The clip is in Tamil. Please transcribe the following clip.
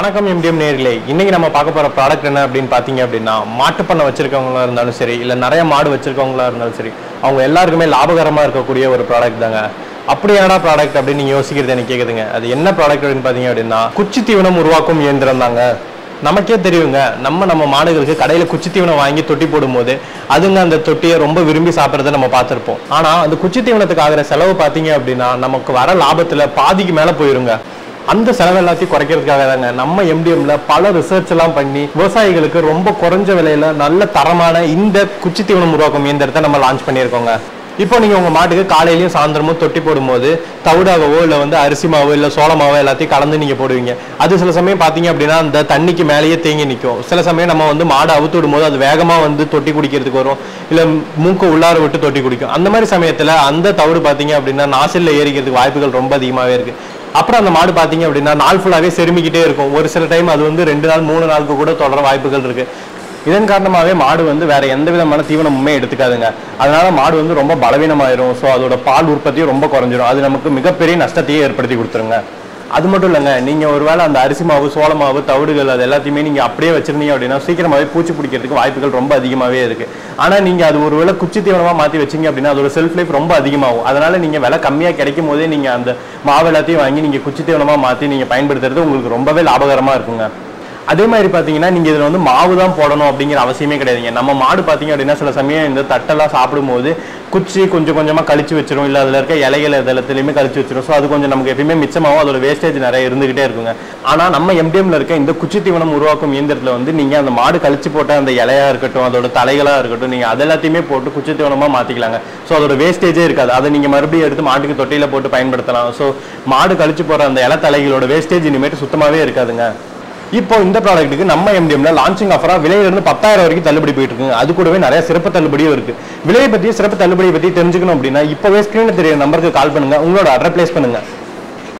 வணக்கம் MDM நேயர்களே. இன்னைக்கு நம்ம பார்க்க போற ப்ராடக்ட் என்ன அப்படின்னு பாத்தீங்க அப்படின்னா, மாட்டு பண்ணை வச்சிருக்கவங்களா இருந்தாலும் சரி, இல்ல நிறைய மாடு வச்சிருக்கவங்களா இருந்தாலும் சரி, அவங்க எல்லாருக்குமே லாபகரமா இருக்கக்கூடிய ஒரு ப்ராடக்ட் தாங்க. அப்படி என்னடா ப்ராடக்ட் அப்படின்னு நீங்க யோசிக்கிறது எனக்கு கேக்குதுங்க. அது என்ன ப்ராடக்ட் அப்படின்னு பாத்தீங்க அப்படின்னா, குச்சி தீவனம் உருவாக்கும் இயந்திரம் தாங்க. நமக்கே தெரியுங்க, நம்ம மாடுகளுக்கு கடையில குச்சி தீவனம் வாங்கி தொட்டி போடும்போது அதுங்க அந்த தொட்டியை ரொம்ப விரும்பி சாப்பிட்றத நம்ம பார்த்துருப்போம். ஆனா அந்த குச்சி தீவனத்துக்கு ஆகிற செலவு பாத்தீங்க அப்படின்னா நமக்கு வர லாபத்துல பாதிக்கு மேல போயிருங்க. அந்த செலவு எல்லாத்தையும் குறைக்கிறதுக்காக தாங்க நம்ம MDMல பல ரிசர்ச் எல்லாம் பண்ணி விவசாயிகளுக்கு ரொம்ப குறைஞ்ச விலையில நல்ல தரமான இந்த குச்சி தீவனம் உருவாக்கும் இயந்திரத்தை நம்ம லான்ச் பண்ணியிருக்கோங்க. இப்போ நீங்க உங்க மாட்டுக்கு காலையிலயும் சாயந்தரமும் தொட்டி போடும்போது தவிடாகவோ இல்ல அரிசி மாவோ இல்ல சோள மாவோ எல்லாத்தையும் கலந்து நீங்க போடுவீங்க. அது சில சமயம் பாத்தீங்க அப்படின்னா அந்த தண்ணிக்கு மேலேயே தேங்கி நிற்கும். சில சமயம் நம்ம மாடு அவுத்து விடும்போது அது வேகமா தொட்டி குடிக்கிறதுக்கு வரும், இல்ல மூக்கு உள்ளார விட்டு தொட்டி குடிக்கும். அந்த மாதிரி சமயத்துல அந்த தவிடு பாத்தீங்க அப்படின்னா நாசில்ல ஏறிக்கிறதுக்கு வாய்ப்புகள் ரொம்ப அதிகமாவே இருக்கு. அப்புறம் அந்த மாடு பாத்தீங்க அப்படின்னா நாள் ஃபுல்லாவே செருமிக்கிட்டே இருக்கும். ஒரு சில டைம் அது 2 நாள் 3 நாளுக்கு கூட தொடர வாய்ப்புகள் இருக்கு. இதன் காரணமாகவே மாடு வேற எந்த விதமான தீவனமுமே எடுத்துக்காதுங்க. அதனால மாடு ரொம்ப பலவீனமாயிரும். ஸோ அதோட பால் உற்பத்தியும் ரொம்ப குறைஞ்சிரும். அது நமக்கு மிகப்பெரிய நஷ்டத்தையே ஏற்படுத்தி கொடுத்துருங்க. அது மட்டும் இல்லைங்க, நீங்க ஒருவேளை அந்த அரிசி மாவு சோள மாவு தவிடுகள் அது எல்லாத்தையுமே நீங்க அப்படியே வச்சிருந்தீங்க அப்படின்னா சீக்கிரமாவே பூச்சி பிடிக்கிறதுக்கு வாய்ப்புகள் ரொம்ப அதிகமாவே இருக்கு. ஆனா நீங்க அது ஒருவேளை குச்சி தீவனமா மாத்தி வச்சீங்க அப்படின்னா அதோட செல்ஃப் லைஃப் ரொம்ப அதிகமாகும். அதனால நீங்க விலை கம்மியா கிடைக்கும் போதே நீங்க அந்த மாவு எல்லாத்தையும் வாங்கி நீங்க குச்சி தீவனமா மாத்தி நீங்க பயன்படுத்துறது உங்களுக்கு ரொம்பவே லாபகரமா இருக்குங்க. அதே மாதிரி பாத்தீங்கன்னா நீங்க இதுல மாவு தான் போடணும் அப்படிங்கிற அவசியமே கிடையாதுங்க. நம்ம மாடு பாத்தீங்க அப்படின்னா சில சமயம் இந்த தட்டெல்லாம் சாப்பிடும்போது குச்சி கொஞ்சம் கொஞ்சமா கழிச்சு வச்சிரும், இல்ல அதுல இருக்க இலைகள் எல்லாத்துலயுமே கழிச்சு வச்சிரும். ஸோ அது கொஞ்சம் நமக்கு எப்பயுமே மிச்சமாகவும் அதோட வேஸ்டேஜ் நிறைய இருந்துகிட்டே இருக்குங்க. ஆனா நம்ம MDMல இருக்க இந்த குச்சி தீவனம் உருவாக்கும் இயந்திரத்துல நீங்க அந்த மாடு கழிச்சு போட்ட அந்த இலையா இருக்கட்டும், அதோட தலைகளா இருக்கட்டும், நீங்க அது எல்லாத்தையுமே போட்டு குச்சி தீவனமா மாத்திக்கலாங்க. ஸோ அதோட வேஸ்டேஜே இருக்காது. அதை நீங்க மறுபடியும் எடுத்து மாட்டுக்கு தொட்டியில போட்டு பயன்படுத்தலாம். ஸோ மாடு கழிச்சு போற அந்த இலை தலைகளோட வேஸ்டேஜ் இனிமேட்டு சுத்தமாவே இருக்காதுங்க. இப்போ இந்த ப்ராடக்ட்டுக்கு நம்ம MDMல லான்ச்சிங் ஆஃபரா விலையிலிருந்து 10,000 வரைக்கும் தள்ளுபடி போயிட்டு இருக்கு. அது கூடவே நிறைய சிறப்பு தள்ளுபடியும் இருக்கு. விலையை பத்தி சிறப்பு தள்ளுபடியை பத்தி தெரிஞ்சுக்கணும் அப்படின்னா இப்பவே ஸ்கிரீன்ல தெரியற நம்பருக்கு கால் பண்ணுங்க, உங்களோட ஆர்டர் பிளேஸ் பண்ணுங்க.